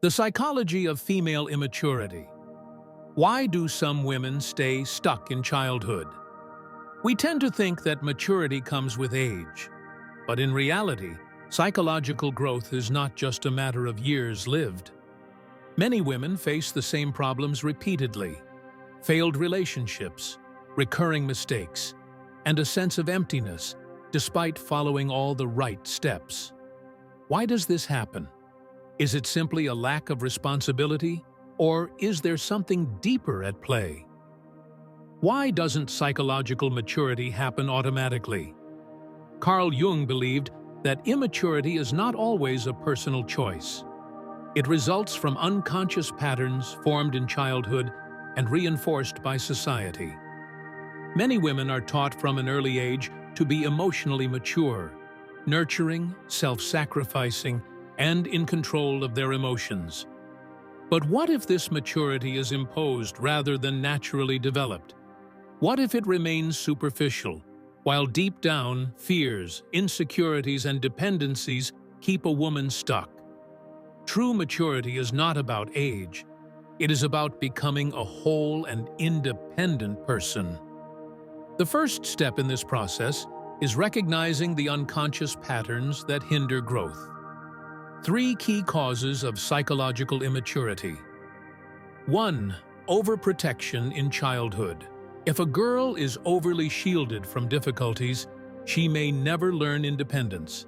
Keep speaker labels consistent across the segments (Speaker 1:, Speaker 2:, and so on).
Speaker 1: The psychology of female immaturity. Why do some women stay stuck in childhood? We tend to think that maturity comes with age, but in reality, psychological growth is not just a matter of years lived. Many women face the same problems repeatedly: failed relationships, recurring mistakes, and a sense of emptiness despite following all the right steps. Why does this happen? Is it simply a lack of responsibility, or is there something deeper at play? Why doesn't psychological maturity happen automatically? Carl Jung believed that immaturity is not always a personal choice. It results from unconscious patterns formed in childhood and reinforced by society. Many women are taught from an early age to be emotionally mature, nurturing, self-sacrificing, and in control of their emotions. But what if this maturity is imposed rather than naturally developed? What if it remains superficial, while deep down, fears, insecurities, and dependencies keep a woman stuck? True maturity is not about age. It is about becoming a whole and independent person. The first step in this process is recognizing the unconscious patterns that hinder growth. 3 key causes of psychological immaturity. 1. Overprotection in childhood. If a girl is overly shielded from difficulties, she may never learn independence.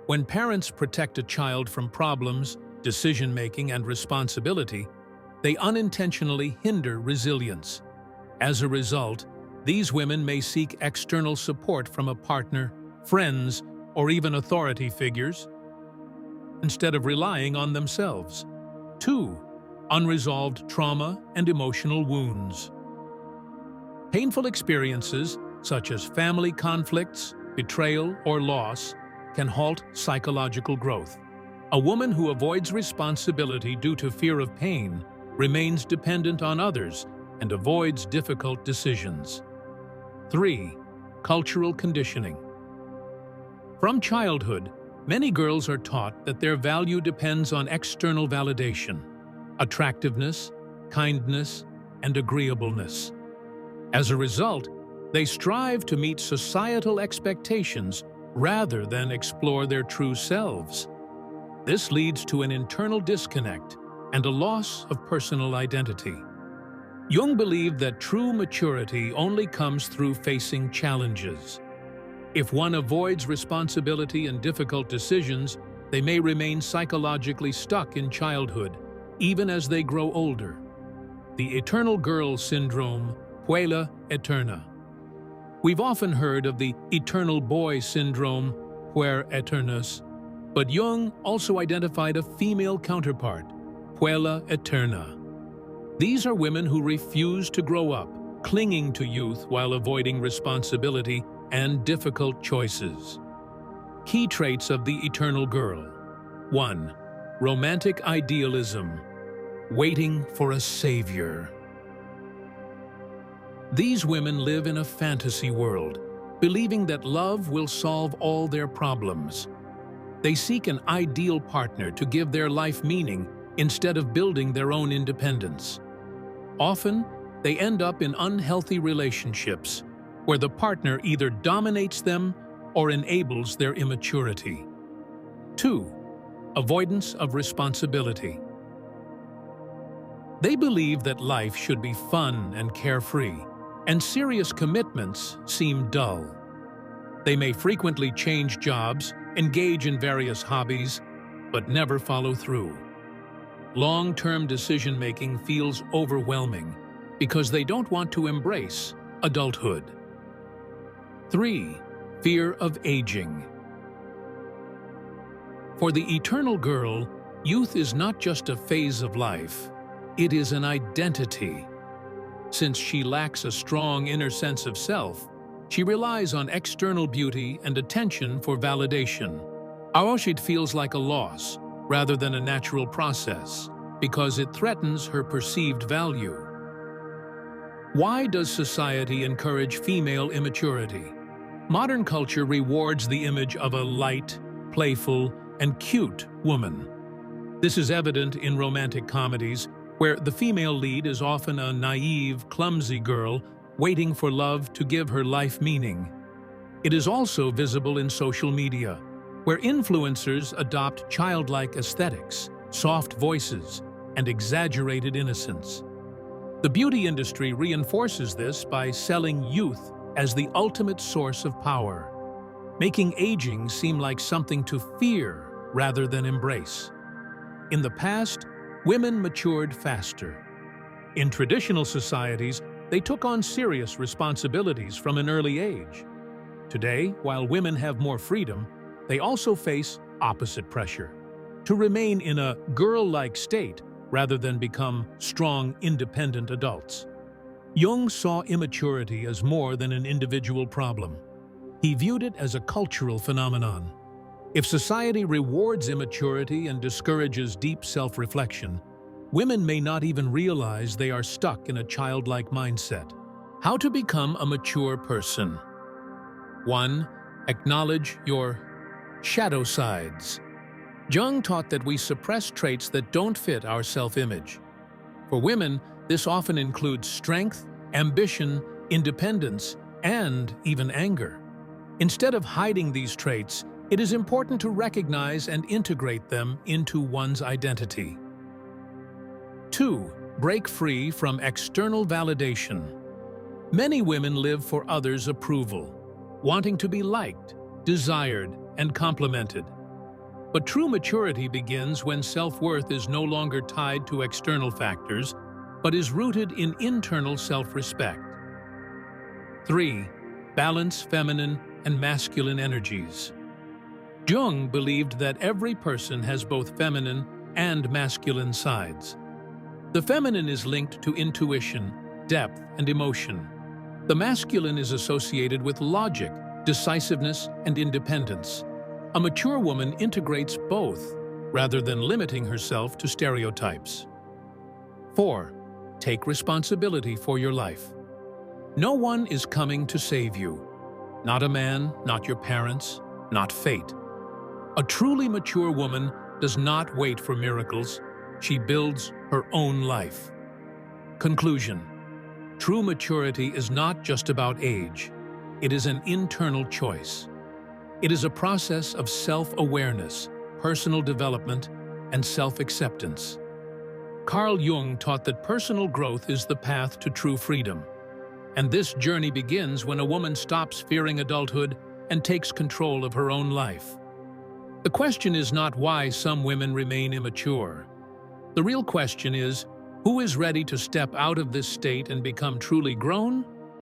Speaker 1: When parents protect a child from problems, decision-making, and responsibility, they unintentionally hinder resilience. As a result, these women may seek external support from a partner, friends, or even authority figures, instead of relying on themselves. 2. Unresolved trauma and emotional wounds. Painful experiences, such as family conflicts, betrayal, or loss, can halt psychological growth. A woman who avoids responsibility due to fear of pain remains dependent on others and avoids difficult decisions. 3. Cultural conditioning. From childhood, many girls are taught that their value depends on external validation, attractiveness, kindness, and agreeableness. As a result, they strive to meet societal expectations rather than explore their true selves. This leads to an internal disconnect and a loss of personal identity. Jung believed that true maturity only comes through facing challenges. If one avoids responsibility and difficult decisions, they may remain psychologically stuck in childhood, even as they grow older. The eternal girl syndrome, Puella Eterna. We've often heard of the eternal boy syndrome, Puella Eternus, but Jung also identified a female counterpart, Puella Eterna. These are women who refuse to grow up, clinging to youth while avoiding responsibility and difficult choices. Key traits of the eternal girl. 1. Romantic idealism, waiting for a savior. These women live in a fantasy world, believing that love will solve all their problems. They seek an ideal partner to give their life meaning instead of building their own independence. Often, they end up in unhealthy relationships where the partner either dominates them or enables their immaturity. 2. Avoidance of responsibility. They believe that life should be fun and carefree, and serious commitments seem dull. They may frequently change jobs, engage in various hobbies, but never follow through. Long-term decision-making feels overwhelming because they don't want to embrace adulthood. 3. Fear of aging. For the eternal girl, youth is not just a phase of life, it is an identity. Since she lacks a strong inner sense of self, she relies on external beauty and attention for validation. It feels like a loss rather than a natural process because it threatens her perceived value. Why does society encourage female immaturity? Modern culture rewards the image of a light, playful, and cute woman. This is evident in romantic comedies, where the female lead is often a naive, clumsy girl waiting for love to give her life meaning. It is also visible in social media, where influencers adopt childlike aesthetics, soft voices, and exaggerated innocence. The beauty industry reinforces this by selling youth as the ultimate source of power, making aging seem like something to fear rather than embrace. In the past, women matured faster. In traditional societies, they took on serious responsibilities from an early age. Today, while women have more freedom, they also face opposite pressure to remain in a girl-like state rather than become strong, independent adults. Jung saw immaturity as more than an individual problem. He viewed it as a cultural phenomenon. If society rewards immaturity and discourages deep self-reflection, women may not even realize they are stuck in a childlike mindset. How to become a mature person? 1. Acknowledge your shadow sides. Jung taught that we suppress traits that don't fit our self-image. For women, this often includes strength, ambition, independence, and even anger. Instead of hiding these traits, it is important to recognize and integrate them into one's identity. 2. Break free from external validation. Many women live for others' approval, wanting to be liked, desired, and complimented. But true maturity begins when self-worth is no longer tied to external factors, but is rooted in internal self-respect. 3. Balance feminine and masculine energies. Jung believed that every person has both feminine and masculine sides. The feminine is linked to intuition, depth, and emotion. The masculine is associated with logic, decisiveness, and independence. A mature woman integrates both, rather than limiting herself to stereotypes. 4. Take responsibility for your life. No one is coming to save you. Not a man, not your parents, not fate. A truly mature woman does not wait for miracles. She builds her own life. Conclusion. True maturity is not just about age. It is an internal choice. It is a process of self-awareness, personal development, and self-acceptance. Carl Jung taught that personal growth is the path to true freedom. And this journey begins when a woman stops fearing adulthood and takes control of her own life. The question is not why some women remain immature. The real question is, who is ready to step out of this state and become truly grown?